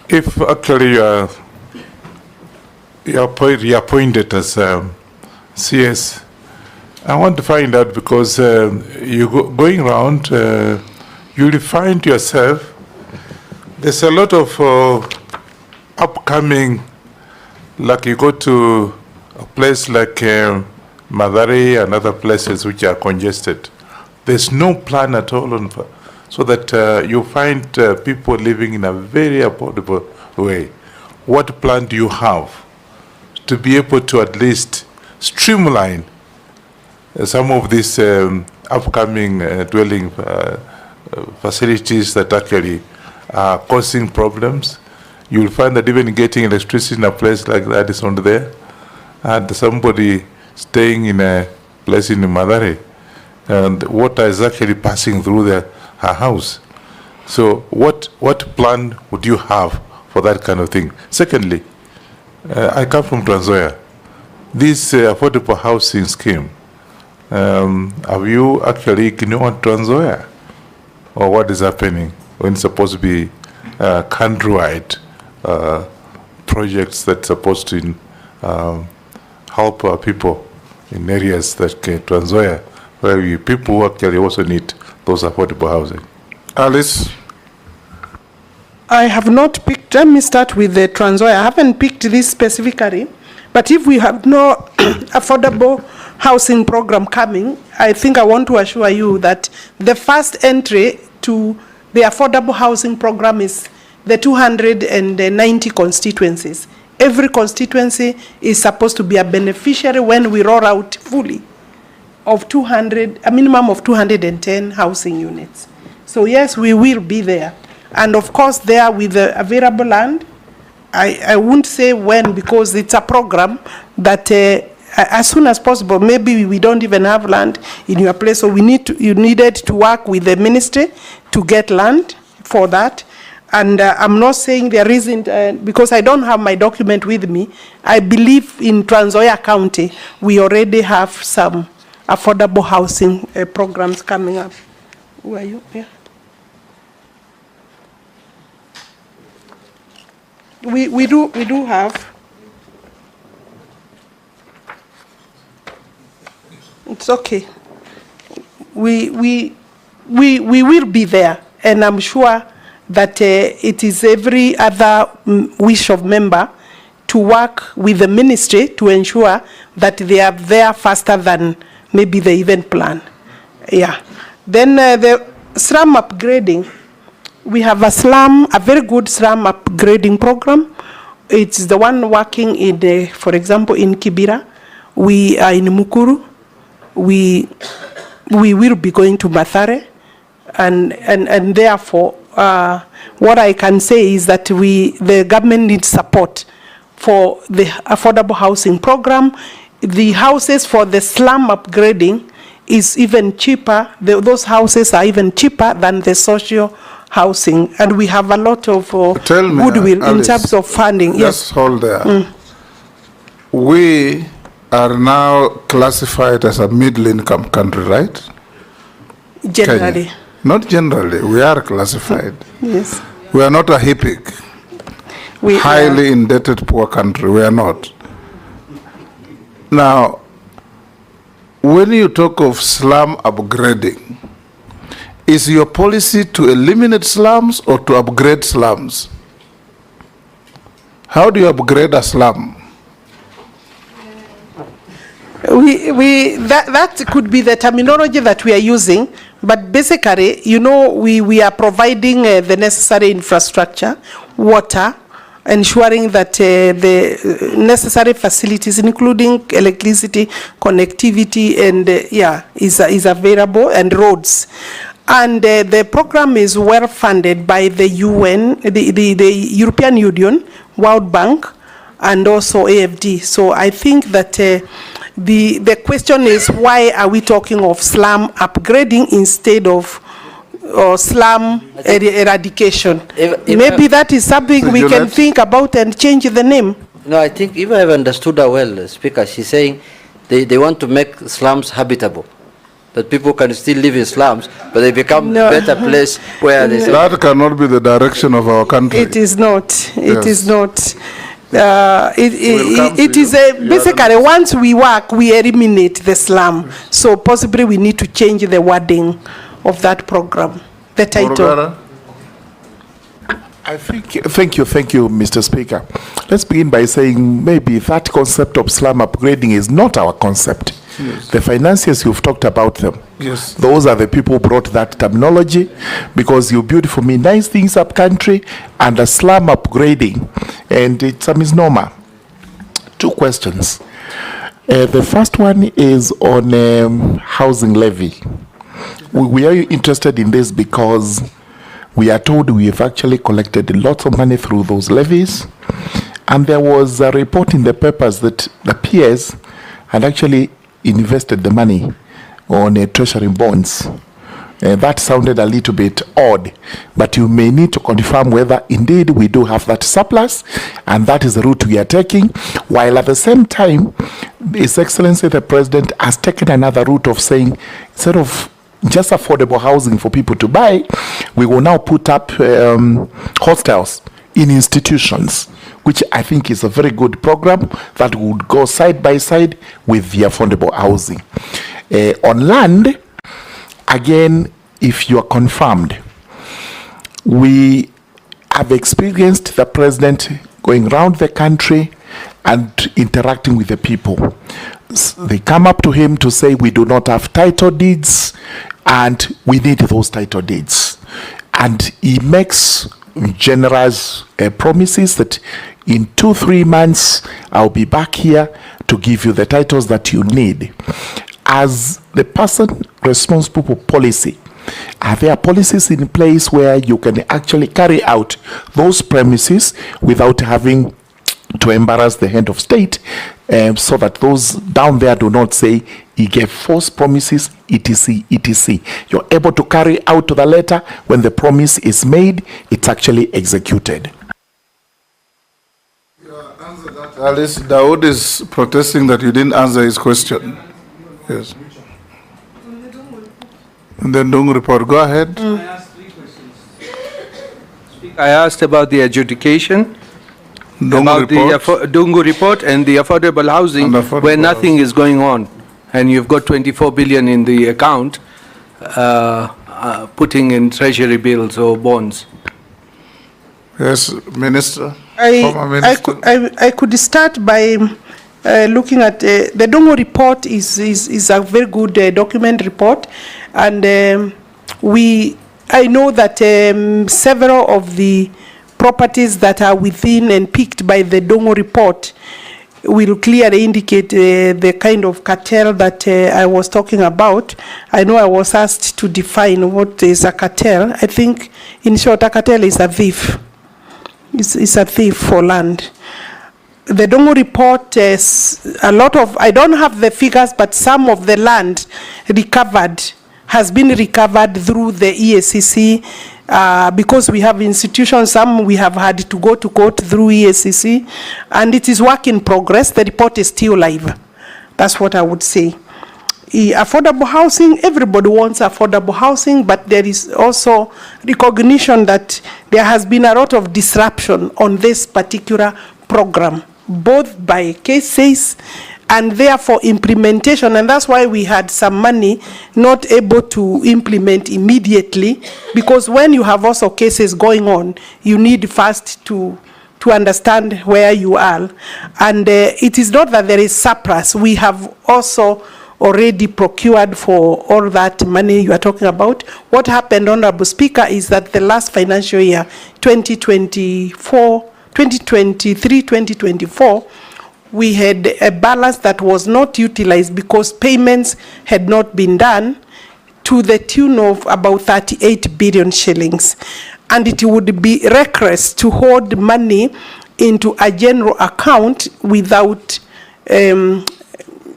If actually you're appointed as CS, I want to find out because going around, you'll find yourself, there's a lot of upcoming, like you go to a place like Mathare and other places which are congested. There's no plan at all so that you find people living in a very affordable way. What plan do you have to be able to at least streamline some of these upcoming dwelling facilities that actually are causing problems? You'll find that even getting electricity in a place like that is not there. And somebody staying in a place in Mathare, and water is actually passing through her house. So what plan would you have for that kind of thing? Secondly, I come from Trans Nzoia. This affordable housing scheme, have you actually ignored Trans Nzoia? Or what is happening when it's supposed to be countrywide projects that's supposed to help people in areas that Trans Nzoia, where people actually also need those affordable housing? Alice? I have not picked, let me start with the Trans Nzoia. I haven't picked this specifically, but if we have no affordable housing program coming, I think I want to assure you that the first entry to the affordable housing program is the 290 constituencies. Every constituency is supposed to be a beneficiary when we roll out fully of a minimum of 210 housing units. So yes, we will be there. And of course, there with the available land, I won't say when because it's a program that as soon as possible, maybe we don't even have land in your place, so you needed to work with the ministry to get land for that. And I'm not saying there isn't, because I don't have my document with me. I believe in Trans Nzoia County, we already have some affordable housing programs coming up. Who are you? Yeah. We do have. It's okay. We will be there, and I'm sure that it is every other wish of member to work with the ministry to ensure that they are there faster than maybe the event plan. Yeah. Then the slum upgrading. We have a very good slum upgrading program. It's the one working in, for example, in Kibera. We are in Mukuru. We will be going to Mathare, and therefore, what I can say is that the government needs support for the affordable housing program. The houses for the slum upgrading is even cheaper. Those houses are even cheaper than the social housing, and we have a lot of goodwill in terms of funding. Yes, hold there. We are now classified as a middle-income country, right? Generally. Kenya. Not generally, we are classified. Yes. We are not a HIPIC, highly indebted poor country. We are not. Now, when you talk of slum upgrading, is your policy to eliminate slums or to upgrade slums? How do you upgrade a slum? That could be the terminology that we are using, but basically, you know, we are providing the necessary infrastructure, water, ensuring that the necessary facilities, including electricity, connectivity, and is available, and roads. And the program is well funded by the UN, the European Union, World Bank, and also AFD. So I think that the question is, why are we talking of slum upgrading instead of slum eradication? Maybe that is something we can think about and change the name. No, I think if I have understood her well, Speaker, she's saying they want to make slums habitable. that people can still live in slums, but they become better place where they say, That cannot be the direction of our country. It is not. It Yes. is not. It Is basically once we work, we eliminate the slum. So possibly we need to change the wording of that program, the title. Morogara? I think, thank you, Mr. Speaker. Let's begin by saying maybe that concept of slum upgrading is not our concept. Yes. The financiers, you've talked about them. Yes. Those are the people who brought that terminology, because you build for me nice things up country and a slum upgrading, and it's a misnomer. Two questions. The first one is on housing levy. We are interested in this because we are told we have actually collected lots of money through those levies, and there was a report in the papers that the PS had actually invested the money on treasury bonds. That sounded a little bit odd, but you may need to confirm whether indeed we do have that surplus, and that is the route we are taking, while at the same time, His Excellency the President has taken another route of saying, instead of just affordable housing for people to buy, we will now put up hostels in institutions, which I think is a very good program that would go side by side with the affordable housing. On land, again, if you are confirmed, we have experienced the president going around the country and interacting with the people. They come up to him to say, we do not have title deeds and we need those title deeds. And he makes generous promises that in 2-3 months, I'll be back here to give you the titles that you need. As the person responsible for policy, are there policies in place where you can actually carry out those premises without having to embarrass the head of state, so that those down there do not say he gave false promises, etc., etc. You're able to carry out to the letter when the promise is made, it's actually executed. Alice, Dawood is protesting that you didn't answer his question. Yes. And then Dung report, go ahead. I asked 3 questions. I asked about the adjudication, about the Dungu report and the affordable housing, where nothing is going on, and you've got 24 billion in the account, putting in treasury bills or bonds. Yes, Minister. Former Minister. I could start by looking at the Dungu report is a very good document report, and I know that several of the properties that are within and picked by the Dungu report will clearly indicate the kind of cartel that I was talking about. I know I was asked to define what is a cartel. I think, in short, a cartel is a thief. It's a thief for land. The Dungu report is a lot of, I don't have the figures, but some of the land recovered has been recovered through the EACC, because we have institutions, some we have had to go to court through EACC, and it is work in progress. The report is still live. That's what I would say. Affordable housing, everybody wants affordable housing, but there is also recognition that there has been a lot of disruption on this particular program, both by cases and therefore implementation, and that's why we had some money not able to implement immediately, because when you have also cases going on, you need first to understand where you are, and it is not that there is surplus. We have also already procured for all that money you are talking about. What happened, Honorable Speaker, is that the last financial year, 2023-2024, we had a balance that was not utilized because payments had not been done to the tune of about 38 billion shillings. And it would be reckless to hold money into a general account without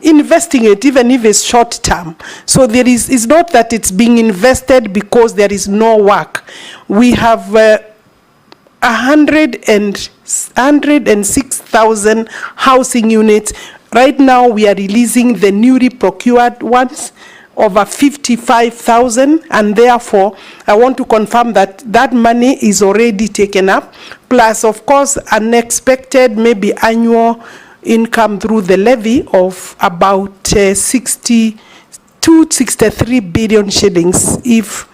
investing it, even if it's short term. So there is, it's not that it's being invested because there is no work. We have 106,000 housing units. Right now we are releasing the newly procured ones over 55,000, and therefore I want to confirm that that money is already taken up, plus of course unexpected maybe annual income through the levy of about 63 billion shillings if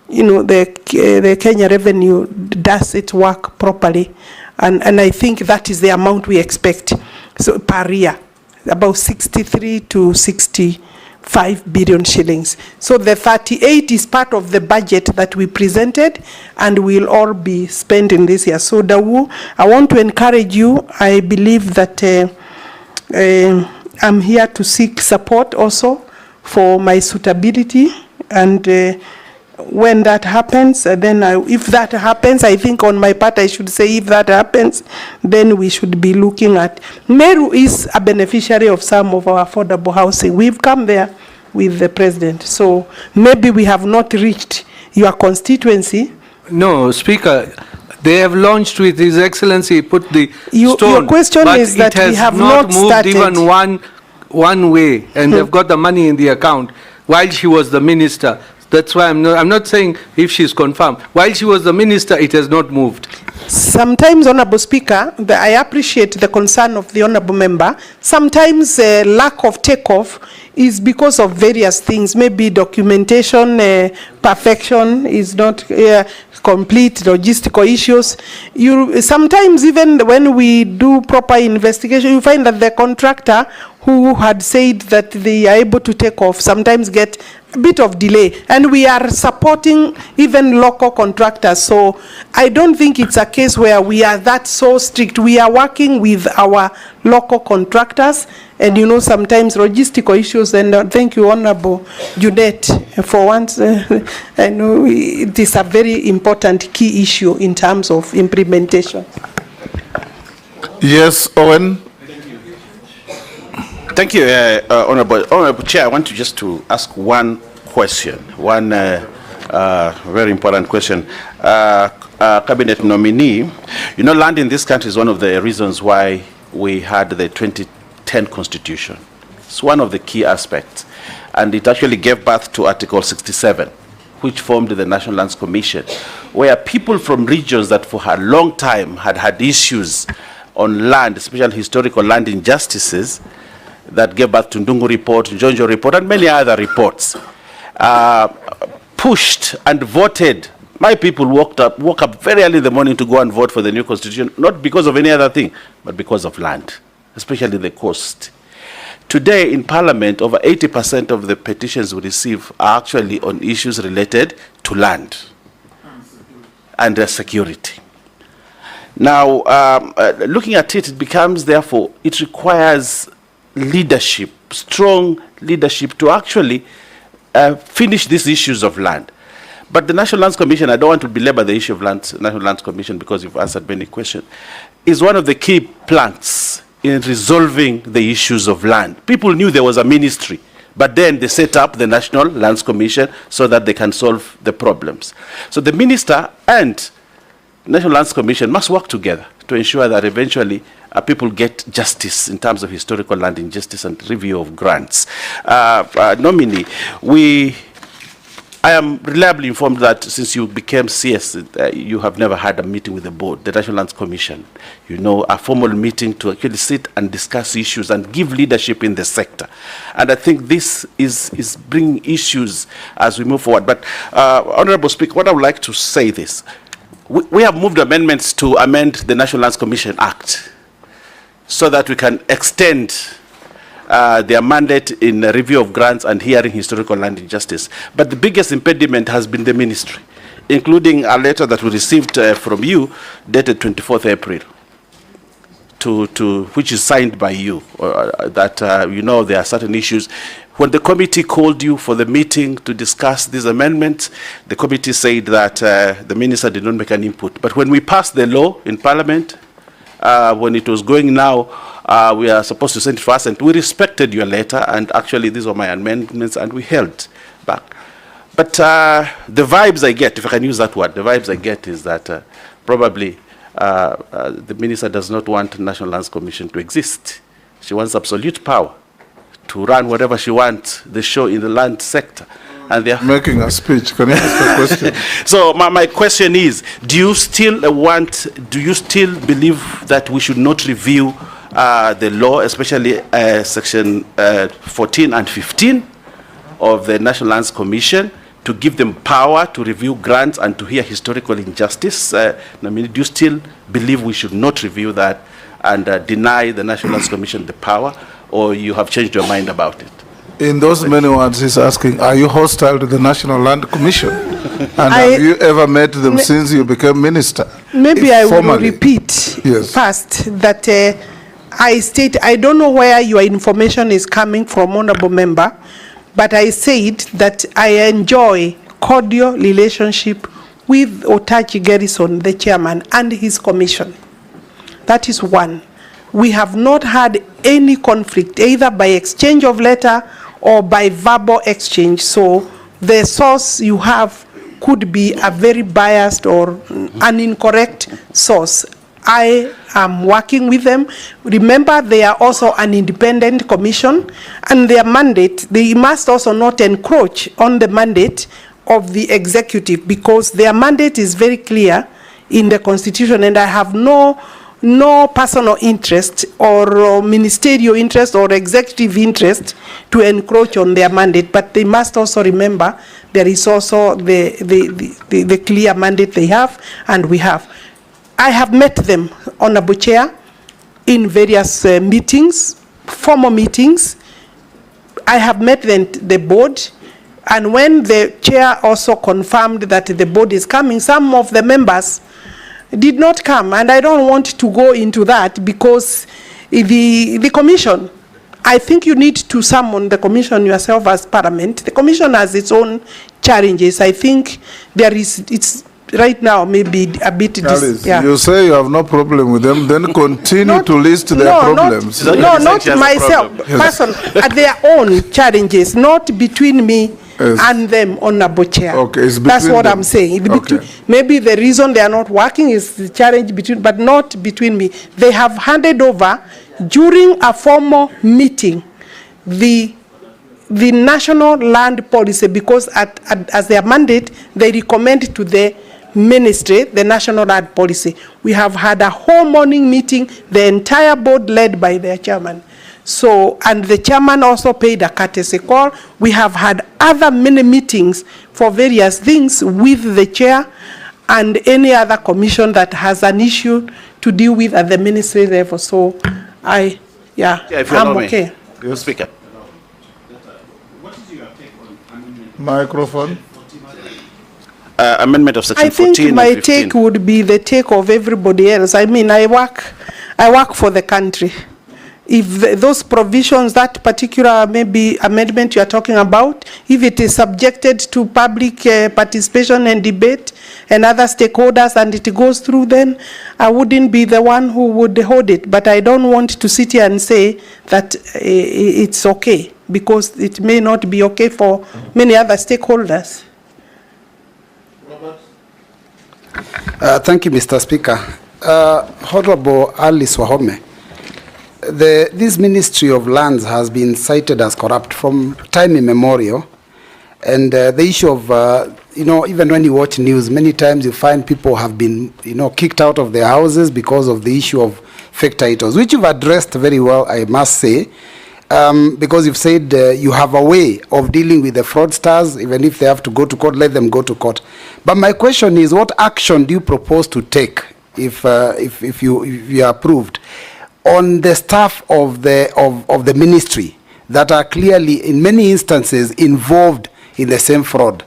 the Kenya revenue does its work properly, and I think that is the amount we expect so per year, about 63 to 65 billion shillings. So the 38 is part of the budget that we presented and will all be spent in this year. So Dawu, I want to encourage you. I believe that I'm here to seek support also for my suitability, and when that happens, then if that happens, I think on my part I should say if that happens, then we should be looking at, Meru is a beneficiary of some of our affordable housing. We've come there with the president, so maybe we have not reached your constituency. No, Speaker, they have launched with His Excellency, put the stone. Your question but is that we have not not moved started. even one way, and they've got the money in the account while she was the minister. That's why I'm not saying if she's confirmed. While she was the minister, it has not moved. Sometimes, Honorable Speaker, I appreciate the concern of the Honorable Member. Sometimes lack of takeoff is because of various things. Maybe documentation, perfection is not complete, logistical issues. Sometimes even when we do proper investigation, you find that the contractor who had said that they are able to take off sometimes get a bit of delay, and we are supporting even local contractors. So I don't think it's a case where we are that so strict. We are working with our local contractors, and sometimes logistical issues, and thank you, Honorable Judet, for once. I know it is a very important key issue in terms of implementation. Yes, Owen. Thank you, Honorable Chair. I want to just to ask one question, one very important question. Cabinet nominee, land in this country is one of the reasons why we had the 2010 Constitution. It's one of the key aspects, and it actually gave birth to Article 67, which formed the National Lands Commission, where people from regions that for a long time had issues on land, especially historical land injustices, that gave birth to Ndungu report, Njonjo report, and many other reports, pushed and voted. My people woke up very early in the morning to go and vote for the new constitution, not because of any other thing, but because of land, especially the coast. Today in Parliament, over 80% of the petitions we receive are actually on issues related to land and security. Now, looking at it, it becomes, therefore, it requires leadership, strong leadership to actually finish these issues of land. But the National Lands Commission, I don't want to belabor the issue of National Lands Commission because you've answered many questions, is one of the key planks in resolving the issues of land. People knew there was a ministry, but then they set up the National Lands Commission so that they can solve the problems. So the minister and National Lands Commission must work together to ensure that eventually people get justice in terms of historical land injustice and review of grants. Nominee, I am reliably informed that since you became CS, you have never had a meeting with the board, the National Lands Commission, a formal meeting to actually sit and discuss issues and give leadership in the sector. And I think this is bringing issues as we move forward. But, Honorable Speaker, what I would like to say this. We have moved amendments to amend the National Lands Commission Act so that we can extend their mandate in review of grants and hearing historical land injustice. But the biggest impediment has been the ministry, including a letter that we received from you dated 24th April, which is signed by you, that there are certain issues. When the committee called you for the meeting to discuss these amendments, the committee said that the minister did not make an input. But when we passed the law in Parliament, when it was going now, we are supposed to send it first, and we respected your letter, and actually these were my amendments, and we held back. But the vibes I get, if I can use that word, the vibes I get is that probably the minister does not want National Lands Commission to exist. She wants absolute power to run whatever she wants, the show in the land sector. And they are Making a speech. Can I ask a question? So my question is, do you still believe that we should not review the law, especially section 14 and 15 of the National Lands Commission, to give them power to review grants and to hear historical injustice? I mean, do you still believe we should not review that and deny the National Lands Commission the power, or you have changed your mind about it? In those many words, he's asking, are you hostile to the National Land Commission? And have you ever met them since you became minister? Maybe I will Formally. repeat Yes. first that I don't know where your information is coming from, honorable member, but I said that I enjoy cordial relationship with Otachi Garrison, the chairman, and his commission. That is one. We have not had any conflict, either by exchange of letter or by verbal exchange. So the source you have could be a very biased or an incorrect source. I am working with them. Remember, they are also an independent commission, and their mandate, they must also not encroach on the mandate of the executive, because their mandate is very clear in the constitution, and I have no personal interest or ministerial interest or executive interest to encroach on their mandate. But they must also remember there is also the clear mandate they have and we have. I have met them, Honorable Chair, in various meetings, formal meetings. I have met the board, and when the chair also confirmed that the board is coming, some of the members did not come, and I don't want to go into that, because the commission, I think you need to summon the commission yourself as parliament. The commission has its own challenges. I think it's right now maybe a bit You say you have no problem with them, then continue to list their problems. Not myself, person, their own challenges, not between me and them, Honorable Chair. Okay, it's between That's what them. I'm saying. Okay. Maybe the reason they are not working is the challenge between, but not between me. They have handed over during a formal meeting the national land policy, because as their mandate, they recommend to the ministry the national land policy. We have had a whole morning meeting, the entire board led by their chairman. So, and the chairman also paid a courtesy call. We have had other mini meetings for various things with the chair and any other commission that has an issue to deal with at the ministry level. So, I'm okay. You Speaker. Microphone. Amendment of section I 14 think and my 15. take would be the take of everybody else. I mean, I work for the country. If those provisions, that particular maybe amendment you are talking about, if it is subjected to public participation and debate and other stakeholders and it goes through, then I wouldn't be the one who would hold it. But I don't want to sit here and say that it's okay, because it may not be okay for many other stakeholders. Thank you, Mr. Speaker. Honorable Alice Wahome, this Ministry of Lands has been cited as corrupt from time immemorial. And the issue of, even when you watch news, many times you find people have been, kicked out of their houses because of the issue of fake titles, which you've addressed very well, I must say. Because you've said you have a way of dealing with the fraudsters. Even if they have to go to court, let them go to court. But my question is, what action do you propose to take if you are approved on the staff of the ministry that are clearly in many instances involved in the same fraud?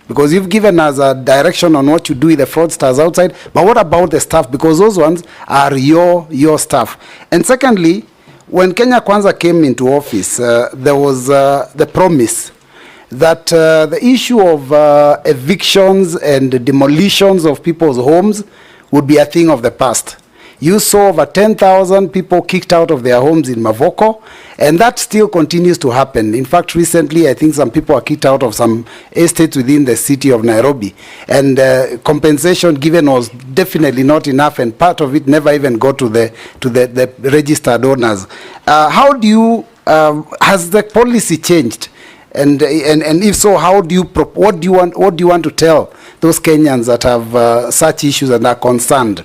Because you've given us a direction on what you do with the fraudsters outside, but what about the staff? Because those ones are your staff. And secondly, when Kenya Kwanza came into office, there was the promise that the issue of evictions and demolitions of people's homes would be a thing of the past. You saw over 10,000 people kicked out of their homes in Mavoko, and that still continues to happen. In fact, recently, I think some people are kicked out of some estates within the city of Nairobi, and compensation given was definitely not enough, and part of it never even got to the registered owners. How do you Has the policy changed? And if so, what do you want to tell those Kenyans that have such issues and are concerned?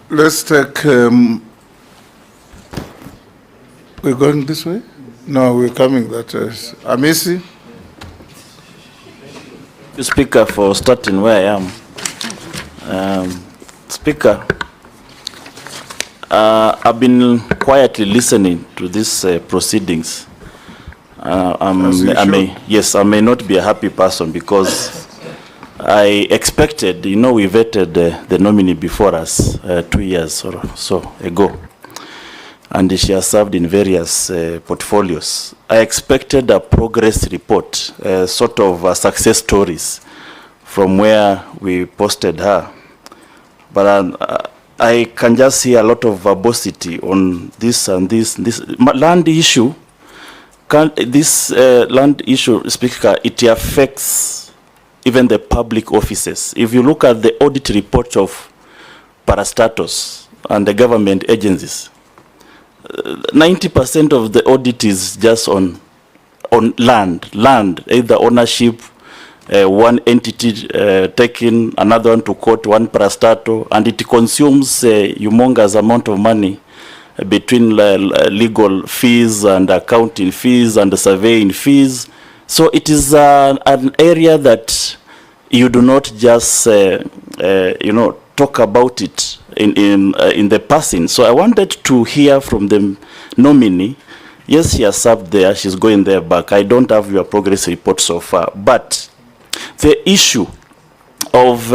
Let's take, we're going this way? No, we're coming that way. Amisi? Speaker, for starting where I am. Speaker, I've been quietly listening to these proceedings. I may not be a happy person because I expected, we vetted the nominee before us 2 years or so ago, and she has served in various portfolios. I expected a progress report, sort of success stories from where we posted her. But I can just see a lot of verbosity on this and this land issue. This land issue, Speaker, it affects even the public offices. If you look at the audit report of parastatus and the government agencies, 90% of the audit is just on land, either ownership, one entity taking another one to court, one parastato, and it consumes a humongous amount of money between legal fees and accounting fees and surveying fees. So it is an area that you do not just talk about it in the passing. So I wanted to hear from the nominee. Yes, she has served there, she's going there back. I don't have your progress report so far, but the issue of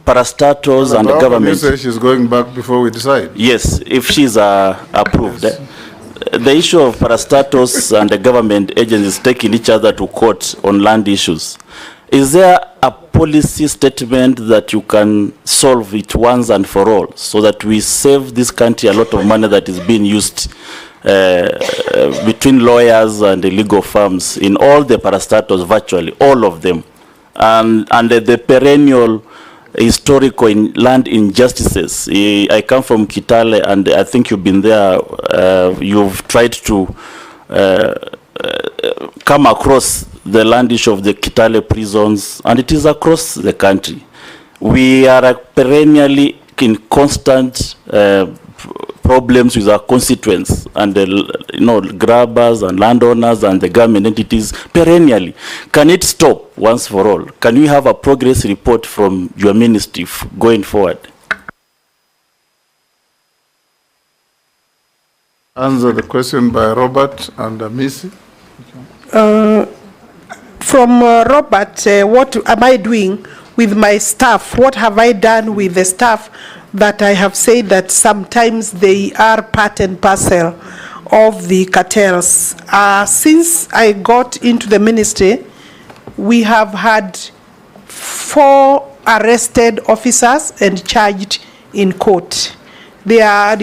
parastatals and the government. You say she's going back before we decide? Yes, if she's approved. Yes. The issue of parastatals and the government agencies taking each other to court on land issues. Is there a policy statement that you can solve it once and for all so that we save this country a lot of money that is being used between lawyers and the legal firms in all the parastatals, virtually all of them, and the perennial historical land injustices. I come from Kitale, and I think you've been there. You've tried to come across the land issue of the Kitale prisons, and it is across the country. We are perennially in constant problems with our constituents and the grabbers and landowners and the government entities perennially. Can it stop once for all? Can we have a progress report from your ministry going forward? Answer the question by Robert and Amisi. From Robert, what am I doing with my staff? What have I done with the staff that I have said that sometimes they are part and parcel of the cartels? Since I got into the ministry, we have had 4 arrested officers and charged in court. They are